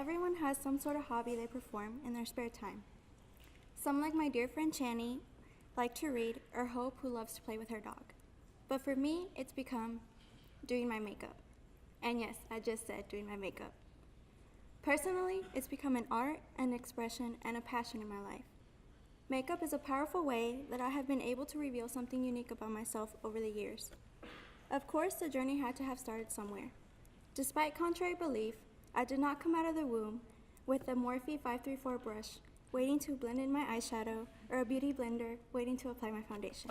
everyone has some sort of hobby they perform in their spare time. Some, like my dear friend Channy, like to read, or Hope, who loves to play with her dog. But for me, it's become doing my makeup. And yes, I just said doing my makeup. Personally, it's become an art, an expression, and a passion in my life. Makeup is a powerful way that I have been able to reveal something unique about myself over the years. Of course, the journey had to have started somewhere. Despite contrary belief, I did not come out of the womb with a Morphe 534 brush, waiting to blend in my eyeshadow, or a beauty blender, waiting to apply my foundation.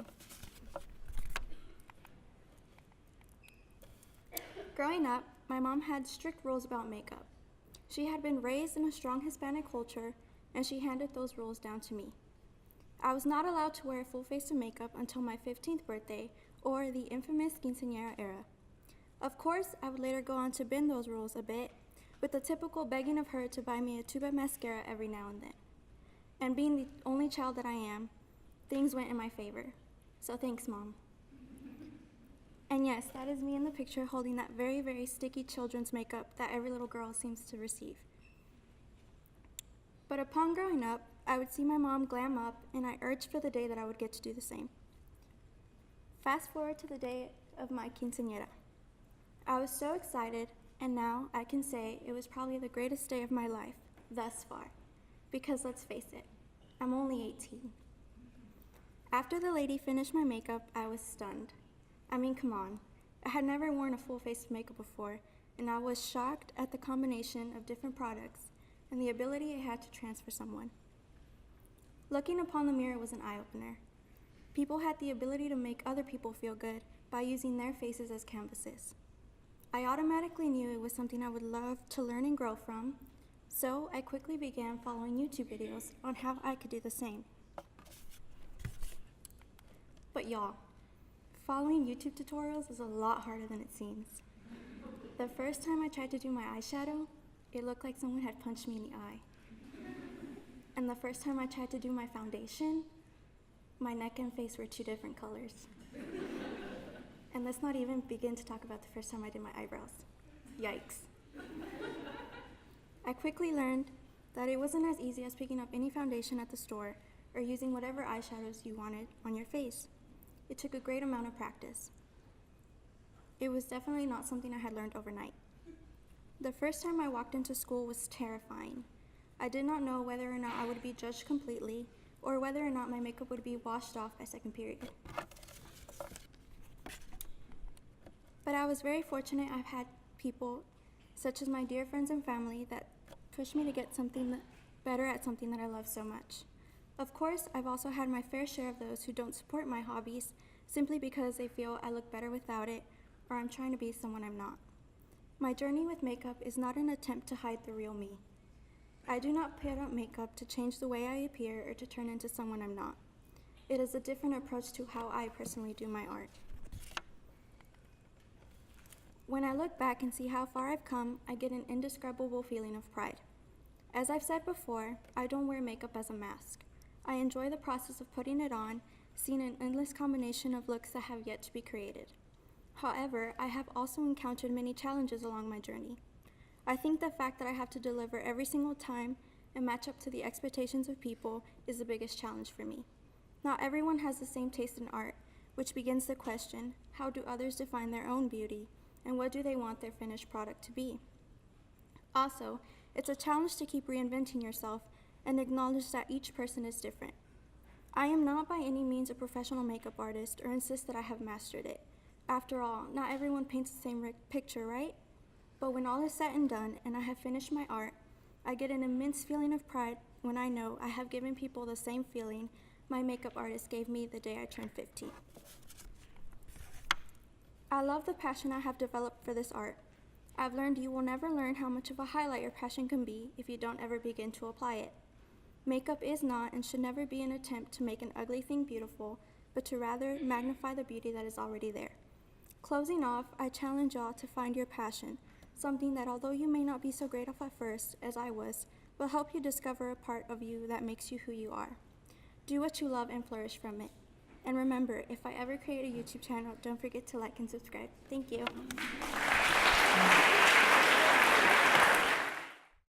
Growing up, my mom had strict rules about makeup. She had been raised in a strong Hispanic culture, and she handed those rules down to me. I was not allowed to wear a full face of makeup until my 15th birthday, or the infamous Quinceanera era. Of course, I would later go on to bend those rules a bit, with the typical begging of her to buy me a tube of mascara every now and then. And being the only child that I am, things went in my favor. So thanks, Mom. And yes, that is me in the picture holding that very, very sticky children's makeup that every little girl seems to receive. But upon growing up, I would see my mom glam up, and I urged for the day that I would get to do the same. Fast forward to the day of my quinceañera. I was so excited, and now I can say it was probably the greatest day of my life thus far. Because let's face it, I'm only 18. After the lady finished my makeup, I was stunned. I mean, come on. I had never worn a full face of makeup before, and I was shocked at the combination of different products and the ability it had to transfer someone. Looking upon the mirror was an eye-opener. People had the ability to make other people feel good by using their faces as canvases. I automatically knew it was something I would love to learn and grow from, so I quickly began following YouTube videos on how I could do the same. But y'all, following YouTube tutorials is a lot harder than it seems. The first time I tried to do my eyeshadow, it looked like someone had punched me in the eye. And the first time I tried to do my foundation, my neck and face were 2 different colors. And let's not even begin to talk about the first time I did my eyebrows. Yikes. I quickly learned that it wasn't as easy as picking up any foundation at the store or using whatever eyeshadows you wanted on your face. It took a great amount of practice. It was definitely not something I had learned overnight. The first time I walked into school was terrifying. I did not know whether or not I would be judged completely or whether or not my makeup would be washed off by second period. But I was very fortunate I've had people, such as my dear friends and family, that pushed me to get something better at something that I love so much. Of course, I've also had my fair share of those who don't support my hobbies simply because they feel I look better without it or I'm trying to be someone I'm not. My journey with makeup is not an attempt to hide the real me. I do not put on makeup to change the way I appear or to turn into someone I'm not. It is a different approach to how I personally do my art. When I look back and see how far I've come, I get an indescribable feeling of pride. As I've said before, I don't wear makeup as a mask. I enjoy the process of putting it on, seeing an endless combination of looks that have yet to be created. However, I have also encountered many challenges along my journey. I think the fact that I have to deliver every single time and match up to the expectations of people is the biggest challenge for me. Not everyone has the same taste in art, which begins the question, how do others define their own beauty, and what do they want their finished product to be? Also, it's a challenge to keep reinventing yourself and acknowledge that each person is different. I am not by any means a professional makeup artist or insist that I have mastered it. After all, not everyone paints the same picture, right? But when all is said and done and I have finished my art, I get an immense feeling of pride when I know I have given people the same feeling my makeup artist gave me the day I turned 15. I love the passion I have developed for this art. I've learned you will never learn how much of a highlight your passion can be if you don't ever begin to apply it. Makeup is not and should never be an attempt to make an ugly thing beautiful, but to rather magnify the beauty that is already there. Closing off, I challenge y'all to find your passion, something that although you may not be so great off at first, as I was, will help you discover a part of you that makes you who you are. Do what you love and flourish from it. And remember, if I ever create a YouTube channel, don't forget to like and subscribe. Thank you.